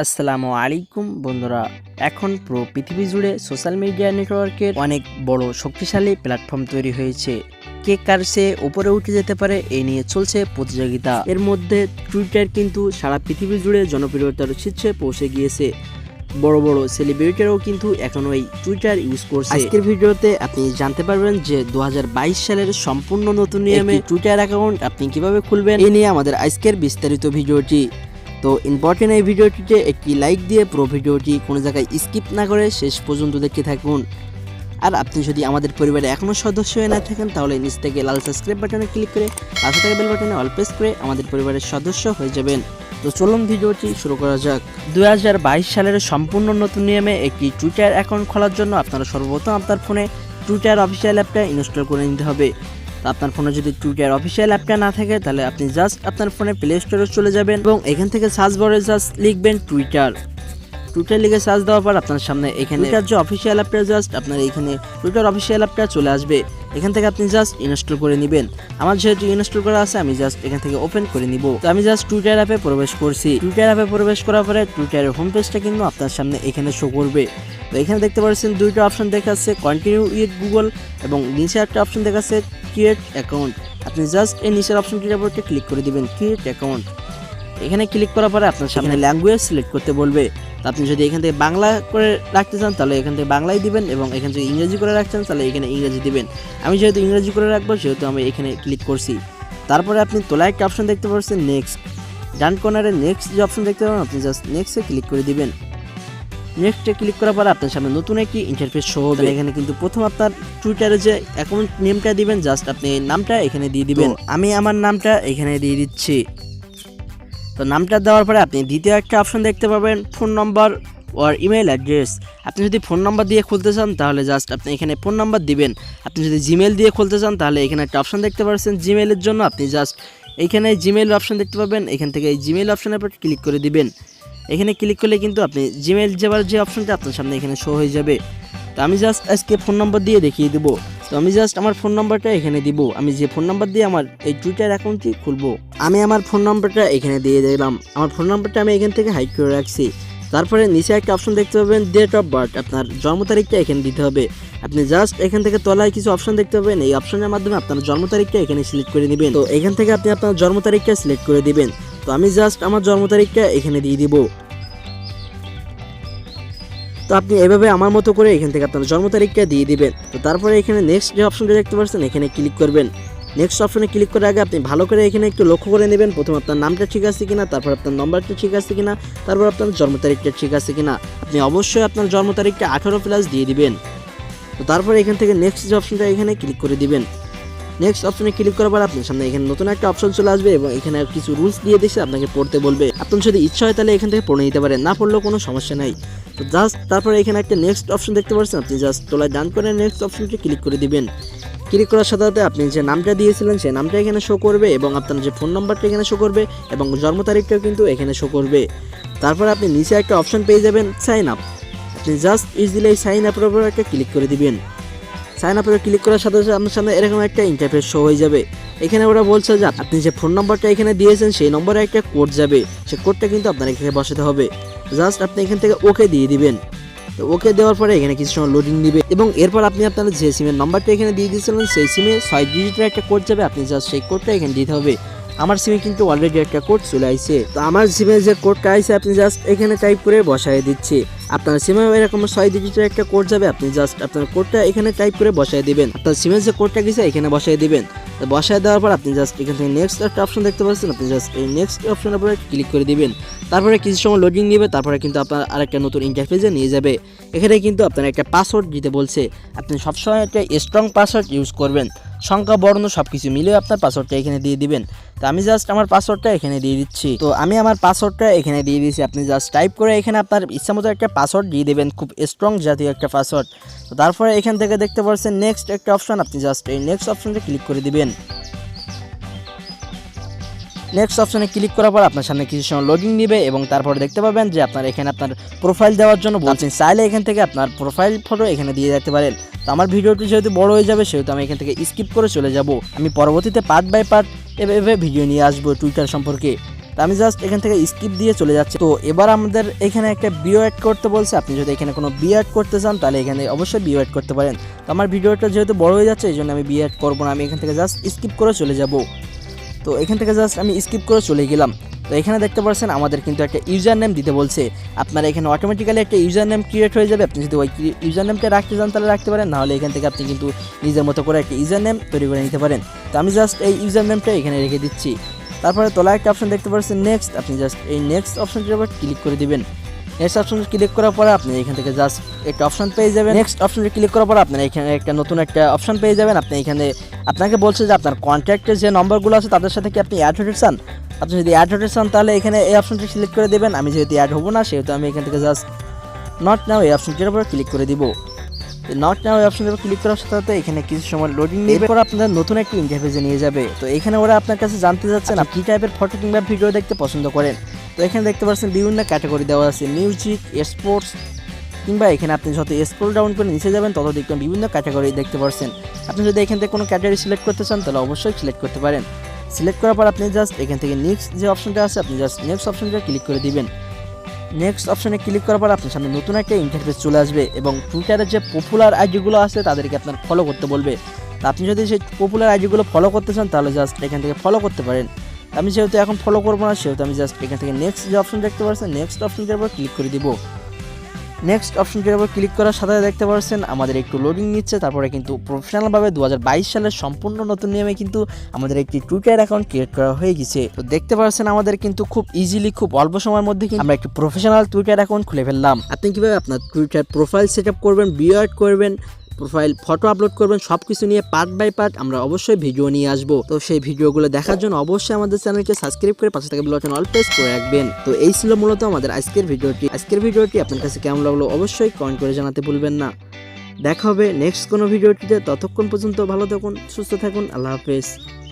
আসসালামু আলাইকুম বন্ধুরা। এখন পুরো পৃথিবী জুড়ে সোশ্যাল মিডিয়া নেটওয়ার্কের অনেক বড় শক্তিশালী প্ল্যাটফর্ম তৈরি হয়েছে। কে কার সে উপরে উঠে যেতে পারে এই নিয়ে চলছে প্রতিযোগিতা। এর মধ্যে টুইটার কিন্তু সারা পৃথিবী জুড়ে জনপ্রিয়তার শীর্ষে পৌঁছে গিয়েছে। বড় বড় সেলিব্রিটিরাও কিন্তু এখন ওই টুইটার ইউজ করছে। আজকের ভিডিওতে আপনি জানতে পারবেন যে 2022 সালের সম্পূর্ণ নতুন নিয়মে টুইটার অ্যাকাউন্ট আপনি কিভাবে খুলবেন এই নিয়ে আমাদের আজকের বিস্তারিত ভিডিওটি। তো ইম্পর্টেন্ট এই ভিডিওটিতে একটি লাইক দিয়ে পুরো ভিডিওটি কোনো জায়গায় স্কিপ না করে শেষ পর্যন্ত দেখতে থাকুন। আর আপনি যদি আমাদের পরিবারে এখনও সদস্য হয়ে না থাকেন তাহলে নিচ থেকে লাল সাবস্ক্রাইব বাটনে ক্লিক করে পাশে থাকা বেল বাটনে অল প্রেস করে আমাদের পরিবারের সদস্য হয়ে যাবেন। তো চলুন ভিডিওটি শুরু করা যাক। 2022 সালের সম্পূর্ণ নতুন নিয়মে একটি টুইটার অ্যাকাউন্ট খোলার জন্য আপনারা সর্বপ্রথম আপনার ফোনে টুইটার অফিসিয়াল অ্যাপটা ইনস্টল করে নিতে হবে। তো আপনার ফোনে যদি টুইটার অফিসিয়াল অ্যাপটা না থাকে তাহলে আপনি জাস্ট আপনার ফোনে প্লে স্টোরে চলে যাবেন এবং এখান থেকে সার্চ বারে জাস্ট লিখবেন টুইটার লিখে সার্চ দেওয়ার পর আপনার সামনে এখানে যে অফিসিয়াল অ্যাপটা জাস্ট আপনার এখানে টুইটার অফিসিয়াল অ্যাপটা চলে আসবে। এখান থেকে আপনি জাস্ট ইনস্টল করে নেবেন। আমার যেহেতু ইনস্টল করা আছে আমি জাস্ট এখান থেকে ওপেন করে নিব। তো আমি জাস্ট টুইটার অ্যাপে প্রবেশ করছি। টুইটার অ্যাপে প্রবেশ করার পরে টুইটারের হোম পেজটা কিন্তু আপনার সামনে এখানে শো করবে। তো এখানে দেখতে পাচ্ছেন দুইটা অপশন দেখাচ্ছে, কন্টিনিউ উইথ গুগল এবং নিচে একটা অপশন দেখাচ্ছে ক্রিয়েট অ্যাকাউন্ট। আপনি জাস্ট এই নিচের অপশনটির উপর ক্লিক করে দিবেন ক্রিয়েট অ্যাকাউন্ট। এখানে ক্লিক করার পরে আপনার সামনে ল্যাঙ্গুয়েজ সিলেক্ট করতে বলবে। আপনি যদি এখান থেকে বাংলা করে রাখতে চান তাহলে এখান থেকে বাংলাই দিবেন এবং এখান থেকে ইংরেজি করে রাখতে চান তাহলে এখানে ইংরেজি দিবেন। আমি যেহেতু ইংরেজি করে রাখবো সেহেতু আমি এখানে ক্লিক করছি। তারপরে আপনি তোলায় একটা অপশন দেখতে পাচ্ছেন নেক্সট, ডান কর্নারে নেক্সট যে অপশন দেখতে পাবেন আপনি জাস্ট নেক্সটে ক্লিক করে দিবেন। নেক্সটে ক্লিক করার পর আপনার সামনে নতুন একটি ইন্টারফেস শো হবে। এখানে কিন্তু প্রথম আপনার টুইটারে যে অ্যাকাউন্ট নেমটা দিবেন জাস্ট আপনি নামটা এখানে দিয়ে দিবেন। আমি আমার নামটা এখানে দিয়ে দিচ্ছি। তো নামটা দেওয়ার পরে আপনি দ্বিতীয় একটা অপশন দেখতে পাবেন ফোন নম্বর ওর ইমেল অ্যাড্রেস। আপনি যদি ফোন নাম্বার দিয়ে খুলতে চান তাহলে জাস্ট আপনি এখানে ফোন নাম্বার দিবেন। আপনি যদি জিমেল দিয়ে খুলতে চান তাহলে এখানে একটা অপশন দেখতে পাচ্ছেন জিমেলের জন্য। আপনি জাস্ট এইখানে জিমেল অপশন দেখতে পাবেন, এখান থেকে এই জিমেল অপশনের উপর ক্লিক করে দিবেন। এখানে ক্লিক করলে কিন্তু আপনি জিমেল যাবার যে অপশনটা আপনার সামনে এখানে শো হয়ে যাবে। তো আমি জাস্ট আজকে ফোন নম্বর দিয়ে দেখিয়ে দেবো। তো আমি জাস্ট আমার ফোন নাম্বারটা এখানে দিব। আমি যে ফোন নাম্বার দিয়ে আমার এই টুইটার অ্যাকাউন্টটি খুলবো আমি আমার ফোন নাম্বারটা এখানে দিয়ে দিলাম। আমার ফোন নাম্বারটা আমি এখান থেকে হাইড করে রাখছি। তারপরে নিচে একটা অপশন দেখতে পাবেন ডেট অফ বার্থ, আপনার জন্ম তারিখটা এখানে দিতে হবে। আপনি জাস্ট এখান থেকে তলায় কিছু অপশন দেখতে পাবেন, এই অপশনের মাধ্যমে আপনার জন্ম তারিখটা এখানে সিলেক্ট করে নেবেন। তো এখান থেকে আপনি আপনার জন্ম তারিখটা সিলেক্ট করে দিবেন। তো আমি জাস্ট আমার জন্ম তারিখটা এখানে দিয়ে দিব। তো আপনি এভাবে আমার মতো করে এখান থেকে আপনার জন্ম তারিখটা দিয়ে দিবেন। তো তারপরে এখানে নেক্সট যে অপশনটা দেখতে পাচ্ছেন এখানে ক্লিক করবেন। নেক্সট অপশনে ক্লিক করার আগে আপনি ভালো করে এখানে একটু লক্ষ্য করে নেবেন প্রথম আপনার নামটা ঠিক আছে কিনা, তারপর আপনার নম্বরটা ঠিক আছে কিনা, তারপর আপনার জন্ম তারিখটা ঠিক আছে কিনা। আপনি অবশ্যই আপনার জন্ম তারিখটা 18+ দিয়ে দিবেন। তো তারপরে এখান থেকে নেক্সট যে অপশনটা এখানে ক্লিক করে দিবেন। নেক্সট অপশনে ক্লিক করার পর আপনার সামনে এখানে নতুন একটা অপশন চলে আসবে এবং এখানে কিছু রুলস দিয়ে দিচ্ছে আপনাকে পড়তে বলবে। আপনার যদি ইচ্ছা হয় তাহলে এখান থেকে পড়ে নিতে পারেন, না পড়লেও কোনো সমস্যা নাই। তো জাস্ট তারপরে এখানে একটা নেক্সট অপশন দেখতে পাচ্ছেন, আপনি জাস্ট তোলায় ডান করে নেক্সট অপশনটি ক্লিক করে দিবেন। ক্লিক করার সাথে সাথে আপনি যে নামটা দিয়েছিলেন সেই নামটা এখানে শো করবে এবং আপনার যে ফোন নাম্বারটা এখানে শো করবে এবং জন্ম তারিখটাও কিন্তু এখানে শো করবে। তারপর আপনি নিচে একটা অপশন পেয়ে যাবেন সাইন আপ। আপনি জাস্ট ইজিলি এই সাইন আপের উপর একটা ক্লিক করে দিবেন। সাইন আপে ক্লিক করার সাথে সাথে আপনার সামনে এরকম একটা ইন্টারফেস শো হয়ে যাবে। এখানে ওরা বলছে যে আপনি যে ফোন নাম্বারটা এখানে দিয়েছেন সেই নম্বরে একটা কোড যাবে, সেই কোডটা কিন্তু আপনার এখানে বসাতে হবে। জাস্ট আপনি এখান থেকে ওকে দিয়ে দিবেন। তো ওকে দেওয়ার পরে এখানে কিছু সময় লোডিং দিবে এবং এরপর আপনি আপনার যে সিমের নাম্বারটা এখানে দিয়ে দিয়েছিলেন সেই সিমে 6 ডিজিটের একটা কোড যাবে। আপনি জাস্ট সেই কোডটা এখানে দিতে হবে। আমার সিমে কিন্তু অলরেডি একটা কোড চলে আসছে। তো আমার সিমে যে কোডটা আসছে আপনি জাস্ট এখানে টাইপ করে বসায় দিচ্ছি। আপনার সিমে এরকম 6 ডিজিটের একটা কোড যাবে, আপনি জাস্ট আপনার কোডটা এখানে টাইপ করে বসায় দিবেন। আপনার সিমের যে কোডটা গেছে এখানে বসায় দিবেন। তো বসায় দেওয়ার পর আপনি জাস্ট এখান থেকে নেক্সট একটা অপশন দেখতে পাচ্ছেন, আপনি জাস্ট এই নেক্সট অপশনের উপরে ক্লিক করে দিবেন। তারপরে কিছু সময় লোডিং নেবে, তারপরে কিন্তু আপনার আরেকটা নতুন ইন্টারফেসে নিয়ে যাবে। এখানে কিন্তু আপনার একটা পাসওয়ার্ড দিতে বলছে। আপনি সবসময় একটা স্ট্রং পাসওয়ার্ড ইউজ করবেন, সংখ্যা বর্ণ সব কিছু মিলিয়ে আপনার পাসওয়ার্ডটা এখানে দিয়ে দিবেন। তো আমি জাস্ট আমার পাসওয়ার্ডটা এখানে দিয়ে দিচ্ছি। তো আমি আমার পাসওয়ার্ডটা এখানে দিয়ে দিয়েছি। আপনি জাস্ট টাইপ করে এখানে আপনার ইচ্ছা মতো একটা পাসওয়ার্ড দিয়ে দেবেন, খুব স্ট্রং জাতীয় একটা পাসওয়ার্ড। তো তারপরে এখান থেকে দেখতে পাচ্ছেন নেক্সট একটা অপশন, আপনি জাস্ট এই নেক্সট অপশনটা ক্লিক করে দিবেন। নেক্সট অপশনে ক্লিক করার পর আপনার সামনে কিছু সময় লোডিং নেবে এবং তারপরে দেখতে পাবেন যে আপনার এখানে আপনার প্রোফাইল দেওয়ার জন্য বলছেন। চাইলে এখান থেকে আপনার প্রোফাইল ফটো এখানে দিয়ে যেতে পারেন। তো আমার ভিডিওটি যেহেতু বড় হয়ে যাবে সেহেতু আমি এখান থেকে স্কিপ করে চলে যাব। আমি পরবর্তীতে পার্ট বাই পার্ট এভাবে ভিডিও নিয়ে আসবো টুইটার সম্পর্কে। তো আমি জাস্ট এখান থেকে স্কিপ দিয়ে চলে যাচ্ছি। তো এবার আমাদের এখানে একটা বিও অ্যাড করতে বলছে। আপনি যদি এখানে কোনো বিও অ্যাড করতে চান তাহলে এখানে অবশ্যই বিও অ্যাড করতে পারেন। তো আমার ভিডিওটা যেহেতু বড় হয়ে যাচ্ছে এই জন্য আমি বিও অ্যাড করবো না, আমি এখান থেকে জাস্ট স্কিপ করে চলে যাব। তো এখান থেকে জাস্ট আমি স্কিপ করে চলে গেলাম। তো এখানে দেখতে পাচ্ছেন আমাদের কিন্তু একটা ইউজার নেম দিতে বলছে। আপনারা এখানে অটোমেটিক্যালি একটা ইউজার নেম ক্রিয়েট হয়ে যাবে। আপনি যদি ওই ইউজার নেমটা রাখতে চান তাহলে রাখতে পারেন, নাহলে এখান থেকে আপনি কিন্তু নিজের মতো করে একটা ইউজার নেম তৈরি করে নিতে পারেন। তো আমি জাস্ট এই ইউজার নেমটা এখানে রেখে দিচ্ছি। তারপরে তলায় একটা অপশন দেখতে পাচ্ছেন নেক্সট, আপনি জাস্ট এই নেক্সট অপশনটির উপর ক্লিক করে দিবেন। নেক্সট অপশন ক্লিক করার পরে আপনি এখান থেকে জাস্ট একটা অপশন পেয়ে যাবেন। নেক্সট অপশনে ক্লিক করার পর আপনারা এখানে একটা নতুন একটা অপশন পেয়ে যাবেন। আপনি এখানে আপনাকে বলছে যে আপনার কন্ট্যাক্টের যে নম্বরগুলো আছে তাদের সাথে কি আপনি অ্যাড হতে চান। আপনি যদি অ্যাড হতে চান তাহলে এখানে এই অপশনটি সিলেক্ট করে দেবেন। আমি যেহেতু অ্যাড হবো না সেহেতু আমি এখান থেকে জাস্ট নট নাও এই অপশনটির উপর ক্লিক করে দিব। নট নাও এই অপশনের উপর ক্লিক করার সাথে সাথে এখানে কিছু সময় লোডিং নেবে, এরপর আপনাদের নতুন একটা ইন্টারফেসে নিয়ে যাবে। তো এখানে ওরা আপনার কাছে জানতে যাচ্ছেন আপনি কী টাইপের ফটো কিংবা ভিডিও দেখতে পছন্দ করেন। তো এখানে দেখতে পাচ্ছেন বিভিন্ন ক্যাটাগরি দেওয়া আছে, মিউজিক, স্পোর্টস, কিংবা এখানে আপনি যত স্ক্রল ডাউন করে নিচে যাবেন তত দেখবেন বিভিন্ন ক্যাটাগরি দেখতে পাচ্ছেন। আপনি যদি এখান থেকে কোনো ক্যাটাগরি সিলেক্ট করতে চান তাহলে অবশ্যই সিলেক্ট করতে পারেন। সিলেক্ট করার পর আপনি জাস্ট এখান থেকে নেক্সট যে অপশনটা আছে আপনি জাস্ট নেক্সট অপশনটা ক্লিক করে দিবেন। নেক্সট অপশনে ক্লিক করার পর আপনার সামনে নতুন একটা ইন্টারফেস চলে আসবে এবং টুইটারের যে পপুলার আইডিগুলো আছে তাদেরকে আপনার ফলো করতে বলবে। তো আপনি যদি সেই পপুলার আইডিগুলো ফলো করতে চান তাহলে জাস্ট এখান থেকে ফলো করতে পারেন। আমি যেহেতু এখন ফলো করবো না সেহেতু আমি জাস্ট এখান থেকে নেক্সট যে অপশন দেখতে পাচ্ছেন নেক্সট অপশনটার উপর ক্লিক করে দিব। নেক্সট অপশনটির উপর ক্লিক করার সাথে দেখতে পাচ্ছেন আমাদের একটু লোডিং নিচ্ছে। তারপরে কিন্তু প্রফেশনালভাবে 2022 সালের সম্পূর্ণ নতুন নিয়মে কিন্তু আমাদের একটি টুইটার অ্যাকাউন্ট ক্রিয়েট করা হয়ে গেছে। তো দেখতে পাচ্ছেন আমাদের কিন্তু খুব ইজিলি খুব অল্প সময়ের মধ্যে কিন্তু আমরা একটি প্রফেশনাল টুইটার অ্যাকাউন্ট খুলে ফেললাম। আপনি কিভাবে আপনার টুইটার প্রোফাইল সেট আপ করবেন, বিও অ্যাড করবেন, প্রোফাইল ফটো আপলোড করবেন, সব কিছু নিয়ে পার্ট বাই পার্ট আমরা অবশ্যই ভিডিও নিয়ে আসবো। তো সেই ভিডিওগুলো দেখার জন্য অবশ্যই আমাদের চ্যানেলকে সাবস্ক্রাইব করে পাশে থাকা বেল বাটন অল প্রেস করে রাখবেন। তো এই ছিল মূলত আমাদের আজকের ভিডিওটি আপনার কাছে কেমন লাগলো অবশ্যই কমেন্ট করে জানাতে ভুলবেন না। দেখা হবে নেক্সট কোনো ভিডিওটিতে, ততক্ষণ পর্যন্ত ভালো থাকুন, সুস্থ থাকুন, আল্লাহ হাফেজ।